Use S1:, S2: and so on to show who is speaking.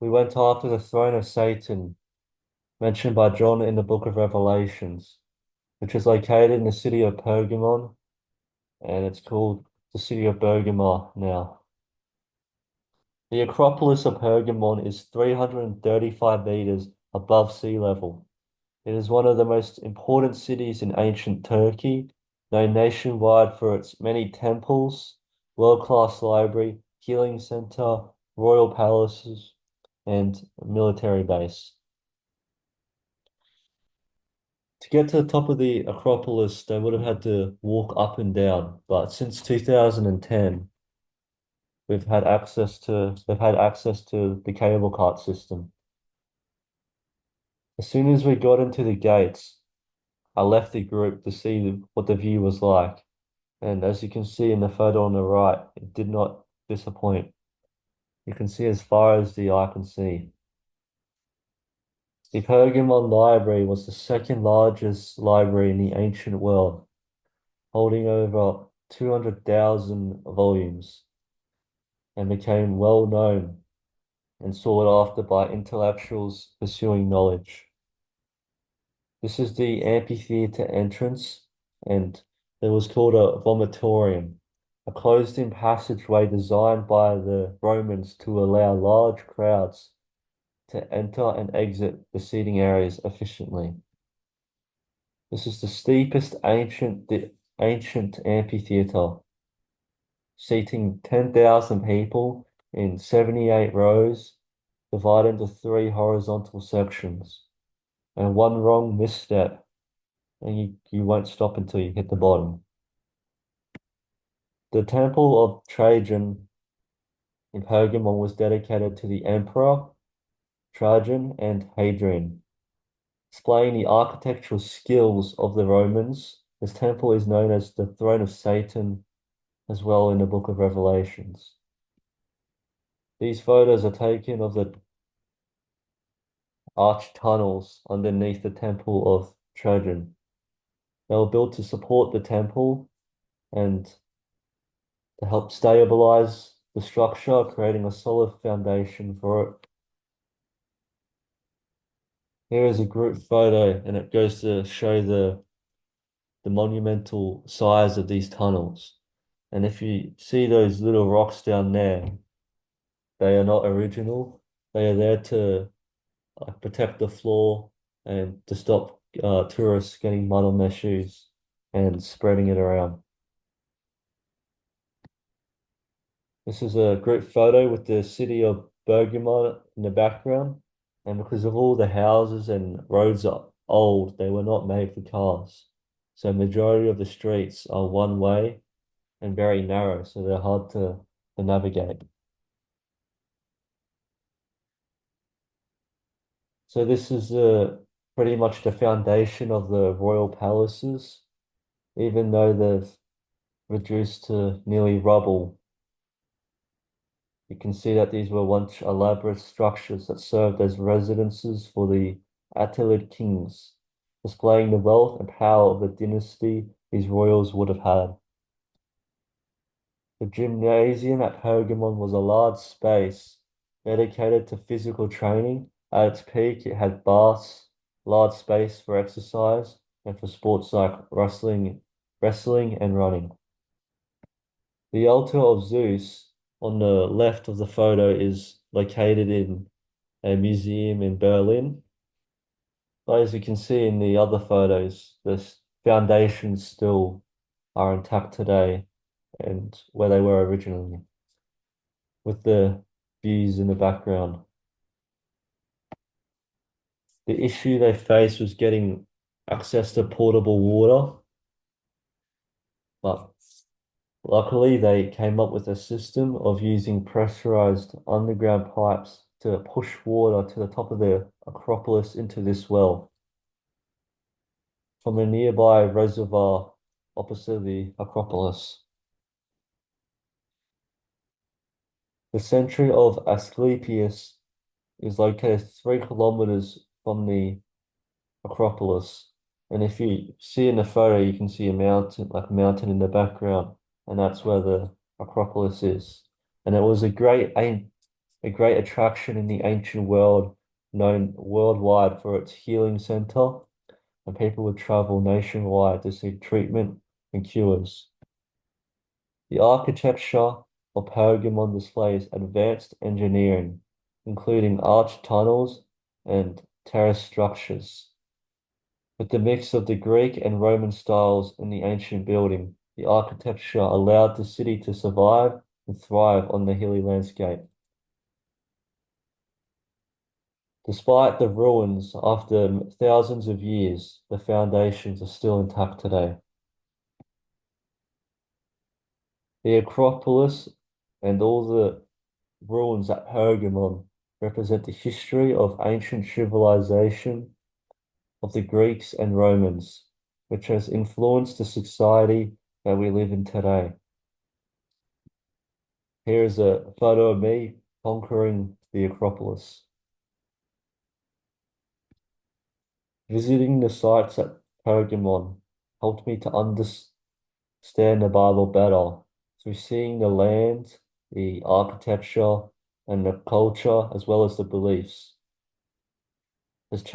S1: We went after the throne of Satan, mentioned by John in the book of Revelations, which is located in the city of Pergamon, and it's called the city of Bergamo now. The Acropolis of Pergamon is 335 meters above sea level. It is one of the most important cities in ancient Turkey, known nationwide for its many temples, world-class library, healing center, royal palaces, and military base. To get to the top of the Acropolis, they would have had to walk up and down. But since 2010, they've had access to the cable cart system. As soon as we got into the gates, I left the group to see what the view was like. And as you can see in the photo on the right, it did not disappoint. You can see as far as the eye can see. The Pergamon Library was the second largest library in the ancient world, holding over 200,000 volumes, and became well known and sought after by intellectuals pursuing knowledge. This is the amphitheater entrance, and it was called a vomitorium, a closed-in passageway designed by the Romans to allow large crowds to enter and exit the seating areas efficiently. This is the steepest ancient amphitheater, seating 10,000 people in 78 rows, divided into three horizontal sections. And one wrong misstep, and you won't stop until you hit the bottom. The Temple of Trajan in Pergamon was dedicated to the Emperor Trajan and Hadrian. Displaying the architectural skills of the Romans, this temple is known as the Throne of Satan as well in the book of Revelations. These photos are taken of the arched tunnels underneath the Temple of Trajan. They were built to support the temple and to help stabilize the structure, creating a solid foundation for it. Here is a group photo, and it goes to show the monumental size of these tunnels. And if you see those little rocks down there, they are not original. They are there to protect the floor and to stop tourists getting mud on their shoes and spreading it around. This is a great photo with the city of Bergamo in the background. And because of all the houses and roads are old, they were not made for cars. So majority of the streets are one way and very narrow, so they're hard to navigate. So this is pretty much the foundation of the royal palaces, even though they've reduced to nearly rubble. You can see that these were once elaborate structures that served as residences for the Attalid kings, displaying the wealth and power of the dynasty these royals would have had. The gymnasium at Pergamon was a large space dedicated to physical training. At its peak, it had baths, large space for exercise, and for sports like wrestling and running. The altar of Zeus on the left of the photo is located in a museum in Berlin. But as you can see in the other photos, the foundations still are intact today and where they were originally, with the views in the background. The issue they faced was getting access to potable water, but luckily they came up with a system of using pressurized underground pipes to push water to the top of the Acropolis into this well from a nearby reservoir opposite the Acropolis. The century of Asclepius is located 3 kilometers from the Acropolis. And if you see in the photo, you can see a mountain, like a mountain in the background, and that's where the Acropolis is. And it was a a great attraction in the ancient world, known worldwide for its healing center, and people would travel nationwide to seek treatment and cures. The architecture of Pergamon displays advanced engineering, including arched tunnels and terrace structures. With the mix of the Greek and Roman styles in the ancient building, the architecture allowed the city to survive and thrive on the hilly landscape. Despite the ruins after thousands of years, the foundations are still intact today. The Acropolis and all the ruins at Pergamon represent the history of ancient civilization of the Greeks and Romans, which has influenced the society that we live in today. Here is a photo of me conquering the Acropolis. Visiting the sites at Pergamon helped me to understand the Bible better through seeing the land, the architecture, and the culture, as well as the beliefs. Has changed